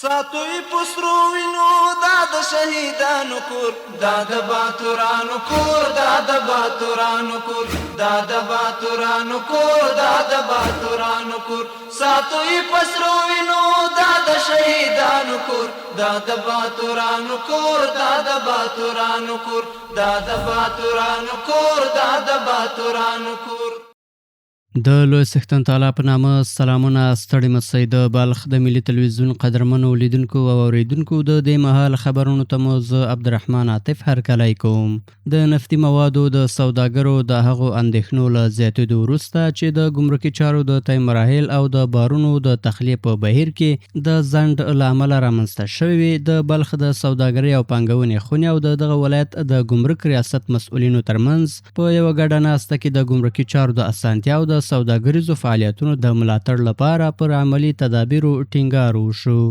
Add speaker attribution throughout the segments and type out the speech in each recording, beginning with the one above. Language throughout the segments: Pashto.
Speaker 1: ساتوی پسرو وینو دا د شهیدانو کور، دا د باتورانو کور، دا د باتورانو کور، دا د باتورانو کور، دا د باتورانو کور. ساتوی پسرو وینو دا د شهیدانو کور، دا د باتورانو کور، دا د باتورانو کور، دا د باتورانو کور، دا د باتورانو کور.
Speaker 2: د لوی څښتن تعالی په نامه سلامونه ستړي مسئ د بلخ د ملي تلویزیون قدرمنو لیدونکو او اوریدونکو د دې مهال خبرونو ته مو زه عبدالرحمن عاطف هرکلی کوم. د نفتي موادو د سوداګرو د هغو اندېښنو له زیاتېدو وروسته چې د ګمرکي چارو د طی مراحل او د بارونو د تخلیې په بهیر کې د ځنډ له امله رامنځته شوي د بلخ د سوداګرۍ او پانګونې خونې او دغه ولایت د ګمرک ریاست مسؤلینو ترمنځ په یوه ګډه ناسته کې د ګمرکي چارو د اسانتیاو د سوداګریزو فعالیتونو د ملاتړ لپاره پر عملي تدابیرو ټینګار وشو.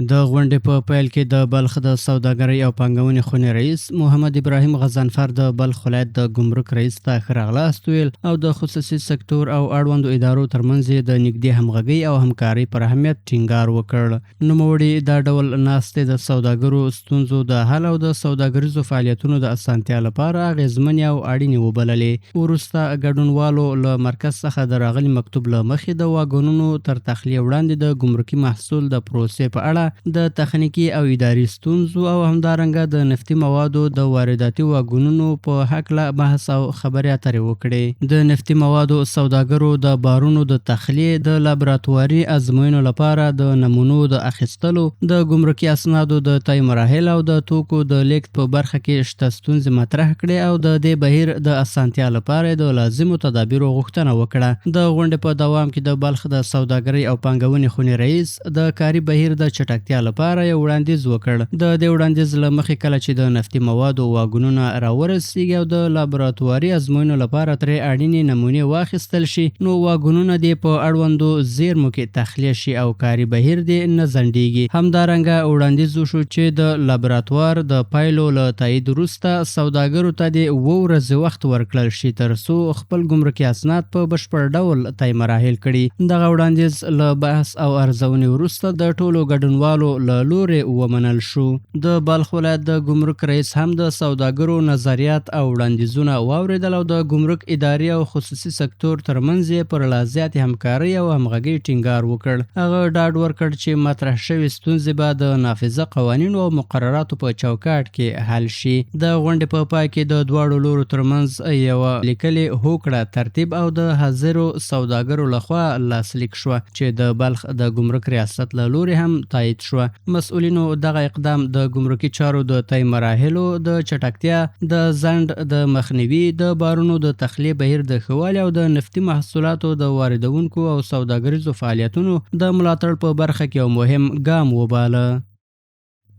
Speaker 2: د غونډې په پیل کې د بلخ د سوداګرۍ او پانګونې خونې رئیس محمد ابراهیم غضنفر د بلخ ولایت د ګمرک رئیس ته ښه راغلاست ویل او د خصوصي سکتور او اړوندو ادارو ترمنځ د نږدې همغږۍ او همکارۍ پر اهمیت ټینګار وکړ. نوموړي دا ډول ناستې د سوداګرو ستونزو د حل او د سوداګریزو فعالیتونو د اسانتیا لپاره اغېزمنې او اړینې وبللې. وروسته ګډونوالو له مرکز څخه د راغلي مکتوب له مخې د واګونونو تر تخلیې وړاندې د ګمرکي محصول د پروسې په اړه د تخنیکی او اداري ستونزو او همدارنګه د نفتي موادو د وارداتي واګونونو په هکله بحث او خبرې اترې وکړې. د نفتي موادو سوداګرو د بارونو د تخلیې د لابراتواري ازموینو لپاره د نمونو د اخیستلو، د ګمرکي اسنادو د طی مراحل او د توکو د لیږد په برخه کې شته ستونزې مطرح کړې او د دې بهیر د اسانتیا لپاره د لازمو تدابیرو غوښتنه وکړه. د غونډې په دوام کې د بلخ د سوداګرۍ او پانګونې خونې رئیس د کاري بهیر د چټکتیا لپاره یو وړاندیز وکړ. د دې وړاندیز له مخې کله چې د نفتي موادو واګونونه راورسیږي او د لابراتواري ازموینو لپاره ترې اړینې نمونې واخیستل شي، نو واګونونه دې په اړوندو زیرمو کې تخلیه شي او کاري بهیر دې نه ځنډیږي. همدارنګه وړاندیز وشو چې د لابراتوار د پایلو له تایید وروسته سوداګرو ته دې 7 ورځې وخت ورکړل شي ترڅو خپل ګمرکي اسناد په بشپړ ډول طی مراحل کړي. دغه وړاندیز له بحث او ارزونې وروسته د ټولو ګډونوالو له لورې ومنل شو. د بلخ ولایت د ګمرک رئیس هم د سوداګرو نظریات او وړاندیزونه واوریدل او د ګمرک اداري او خصوصي سکتور ترمنځ پر لا زیاتې همکارۍ او همغږۍ ټینګار وکړ. هغه ډاډ ورکړ چې مطرح شوې ستونزې به د نافذه قوانینو او مقرراتو په چوکاټ کې حل شي. د غونډې په پای کې د دواړو لورو ترمنځ یوه لیکلې هوکړه ترتیب او د حاضرو سوداګرو لخوا لاسلیک شوه چې د بلخ د ګمرک ریاست له لورې هم تایید شوه. مسؤلینو دغه اقدام د ګمرکي چارو د طی مراحلو د چټکتیا، د ځنډ د مخنیوي، د بارونو د تخلیې بهیر د ښه والي او د نفتي محصولاتو د واردونکو او سوداګریزو فعالیتونو د ملاتړ په برخه کې یو مهم ګام وباله.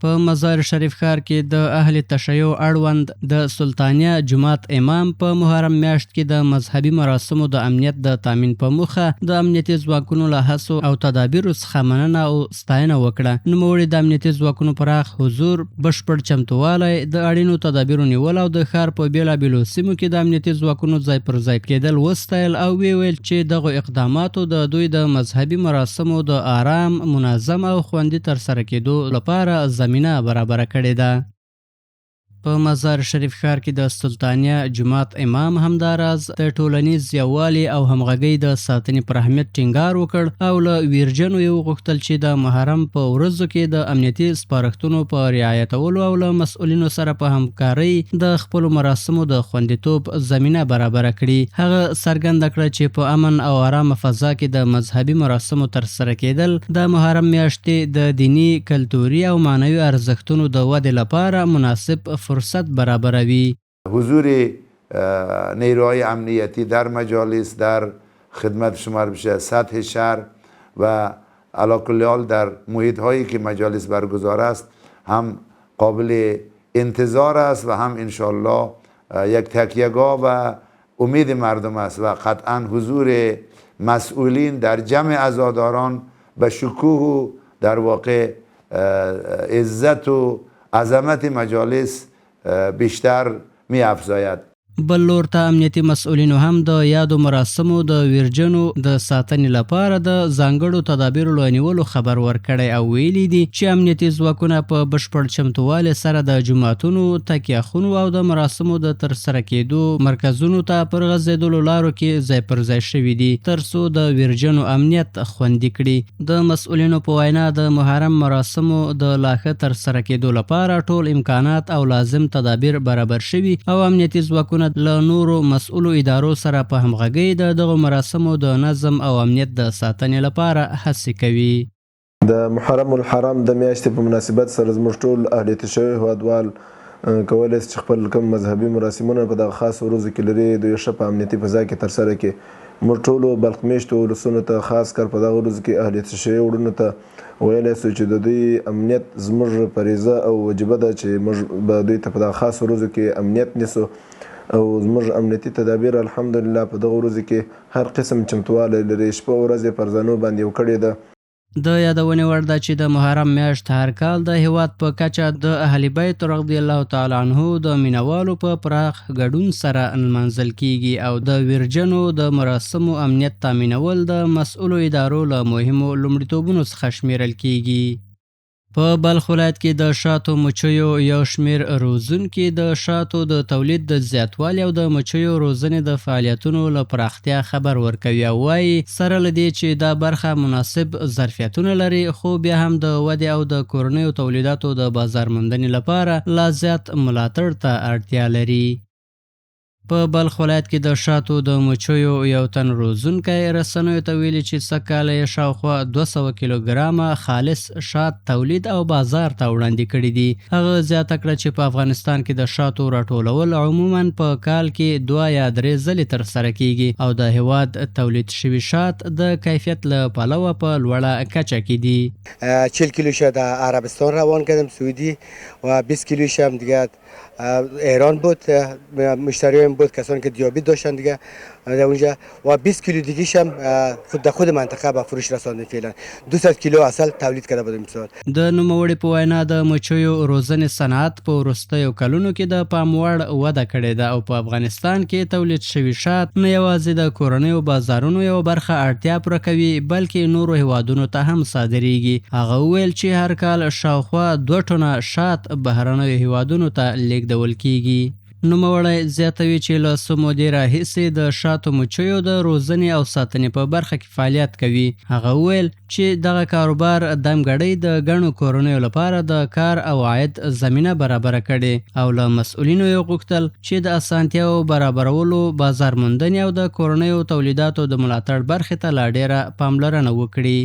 Speaker 2: په مزار شریف ښار کې د اهل تشیع اړوند د سلطانیه جماعت امام په محرم میاشت کې د مذهبي مراسمو د امنیت د تامین په موخه د امنیتي ځواکونو له هڅو او تدابیرو څخه مننه او ستاینه وکړه. نوموړي د امنیتي ځواکونو پراخ حضور، بشپړ چمتووالی، د اړینو تدابیرو نیول او د ښار په بیلابیلو سیمو کې د امنیتي ځواکونو ځای پر ځای کېدل وستایل او ویل چې دغه اقداماتو د دوی د مذهبي مراسمو د آرام، منظم او خوندي ترسره کېدو لپاره زمینه برابر کړې ده. په مزار شریف ښار کې د سلطانیه جماعت امام همداراز د ټولنیز یووالي او همغږۍ د ساتنې پر اهمیت ټینګار وکړ او له ویرجنو یې وغوښتل چې د محرم په ورځو کې د امنیتي سپارښتنو په رعایتولو او له مسؤلینو سره په همکارۍ د خپلو مراسمو د خوندیتوب زمینه برابر کړي. هغه څرګنده کړه چې په امن او آرامه فضا کې د مذهبي مراسمو ترسره کېدل د محرم میاشتې د دینی، کلتوري او معنوي ارزښتونو د ودې لپاره مناسب فرصت برابروی.
Speaker 3: حضور نیروهای امنیتی در مجالس در خدمت شمار بشه، سطح شهر و علی کل حال در محیط هایی که مجالس برگزار است هم قابل انتظار است و هم انشالله یک تکیهگاه و امید مردم است و قطعا حضور مسئولین در جمع عزاداران به شکوه و در واقع عزت و عظمت مجالس بیشتر می افزاید.
Speaker 2: بل لور ته امنیتي مسؤلینو هم د یادو مراسمو د ویرجنو د ساتنې لپاره د ځانګړو تدابیرو له نیولو خبر ورکړی او ویلي دي چې امنیتي ځواکونه په بشپړ چمتووالي سره د جوماتونو، تکیهخونو او د مراسمو د ترسره کېدو مرکزونو ته پر غځېدلو لارو کې ځای پر ځای شوي دي تر څو د ویرجنو امنیت خوندي کړي. د مسؤلینو په وینا د محرم مراسمو د لا ښه ترسره کېدو لپاره ټول امکانات او لازم تدابیر برابر شوي او امنیتي ځواکونه له نورو مسؤلو ادارو سره په همغږۍ د دغو مراسمو د نظم او امنیت د ساتنې لپاره هڅې کوي.
Speaker 4: د محرم الحرام د میاشتې په مناسبت سره زموږ ټول اهلیت شوي هیوادوال کولی شي چې خپل کوم مذهبي مراسمونه په دغه خاص ورځو کې لري دوی ښه په امنیتي فضا کې ترسره کړي. موږ ټولو بلخ میشتو ولسونو ته خاص کار په دغه ورځو کې اهلیت شوي وروڼو ته ویلی سو چې د دوی امنیت زموږ فریضه او وجیبه ده چې موږ به دوی ته په دغه خاص ورځو کې امنیت نیسو او زموږ امنیتي تدابیر الحمدلله په دغه ورځو کې هر قسم چمتوالی لري. شپه ورځ یې پر ځانو باندې یو کړې ده.
Speaker 2: د یادونې وړ ده چې د محرم میاشت هر کال د هیواد په کچه د اهل بیت رضی الله تعالی عنه د مینوالو په پراخ ګډون سره نمانځل کیږي او د ویرجنو د مراسمو امنیت تامینول د مسؤلو ادارو له مهمو لومړیتوبونو څخه شمیرل کیږي. په بلخ ولایت کې د شاتو مچیو یو شمیر روزونکي د شاتو د تولید د زیاتوالي او د مچیو روزنې د فعالیتونو له پراختیا خبر ورکوي او وایي سره له دې چې دا برخه مناسب ظرفیتونه لري خو بیا هم د ودې او د کورنیو تولیداتو د بازار موندنې لپاره لا زیات ملاتړ ته اړتیا لري. په بلخ ولایت کې د شاتو د مچیو یو تن روزونکی رسنیو ته ویلي چې سږکال یې شاوخوا 200 کیلوګرامه خالص شات تولید او بازار ته وړاندې کړي دي. هغه زیاته کړه چې په افغانستان کې د شاتو راټولول عموما په کال کې 2 یا 3 ځلې ترسره کیږي او د هیواد تولید شوي شات د کیفیت له پلوه په لوړه کچه کې دي.
Speaker 5: 40 کیلوش در عربستان روان کردم سعودی و 20 کیلوش هم دیگه ایران بود مشتریان بود کسانی که دیابت داشتن دیگه در اونجا و 20 کیلو دیگه‌ش هم خود منطقه به فروش رسانده فعلا 200 کیلو عسل تولید کرده بودیم امسال.
Speaker 2: د نوموړي په وینا د مچیو روزنې صنعت په وروستیو کلونو کې د پام وړ وده کړې ده او په افغانستان کې تولید شوي شات نه یوازې د کورنیو بازارونو یو برخه اړتیا پوره کوي بلکې نورو هیوادونو ته هم صادریږي. هغه وویل چې هر کال شاوخوا 2 ټنه شات بهرنیو هیوادونو ته لیږدول کیږي. نوموړی زیاتوي چې له څو مودې راهیسې د شاتو مچیو د روزنې او ساتنې په برخه کې فعالیت کوي. هغه وویل چې دغه کاروبار دمګړۍ د ګڼو کورنیو لپاره د کار او عاید زمینه برابره کړي او له مسؤلینو یې غوښتل چې د اسانتیاو برابرولو، بازار موندنې او د کورنیو تولیداتو د ملاتړ برخې ته لا ډیره پاملرنه وکړي.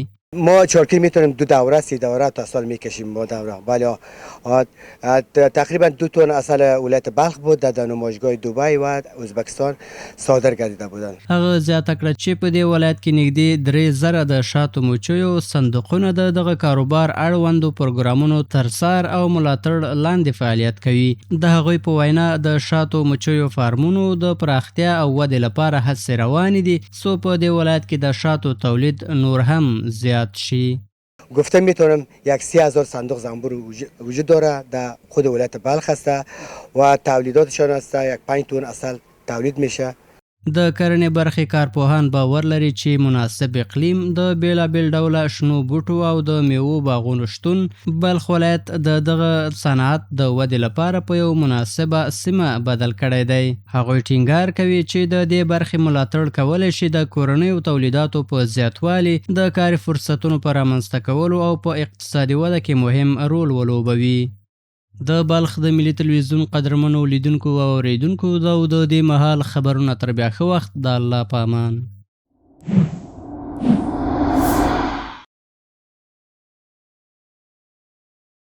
Speaker 5: ما 4 کیلو میتونیم 2 دوره 3 دوره تا سال میکشیم با دوره. بله تقریبا 2 تن عسل ولایت بلخ بود در نمایشگاه دبی و ازبکستان صادر گردیده بودند.
Speaker 2: هغه زیاته کړه چې په دې ولایت کې نږدې 3000 د شاتو مچیو صندوقونه د دغه کاروبار اړوندو پروګرامونو ترسار او ملاتړ لاندې فعالیت کوي. د هغوی په وینا د شاتو مچیو فارمونو د پراختیا او ودې لپاره هڅې روانې دي څو په دې ولایت کې د شاتو تولید نور هم زیات شي.
Speaker 5: گفته میتونم 3000 صندوق زنبور وجود داره در خود ولایت بلخ هسته و تولیداتشان هسته 5 تن عسل تولید میشه.
Speaker 2: د کرنې برخې کارپوهان باور لري چې مناسب اقلیم د بیلابیل ډوله شنو بوټو او د میوو باغونو شتون بلخ ولایت د دغه صنعت د ودې لپاره په یو مناسبه سیمه بدل کړی دی. هغوی ټینګار کوي چې د دې برخې ملاتړ کولی شي د کورنیو تولیداتو په زیاتوالي، د کاري فرصتونو په رامنځته کولو او په اقتصادي وده کې مهم رول ولوبوي. د بلخ د ملي تلویزیون قدرمنو لیدونکو او اوریدونکو دا د دې مهال خبرونه تر بیا ښه وخت د الله په امان.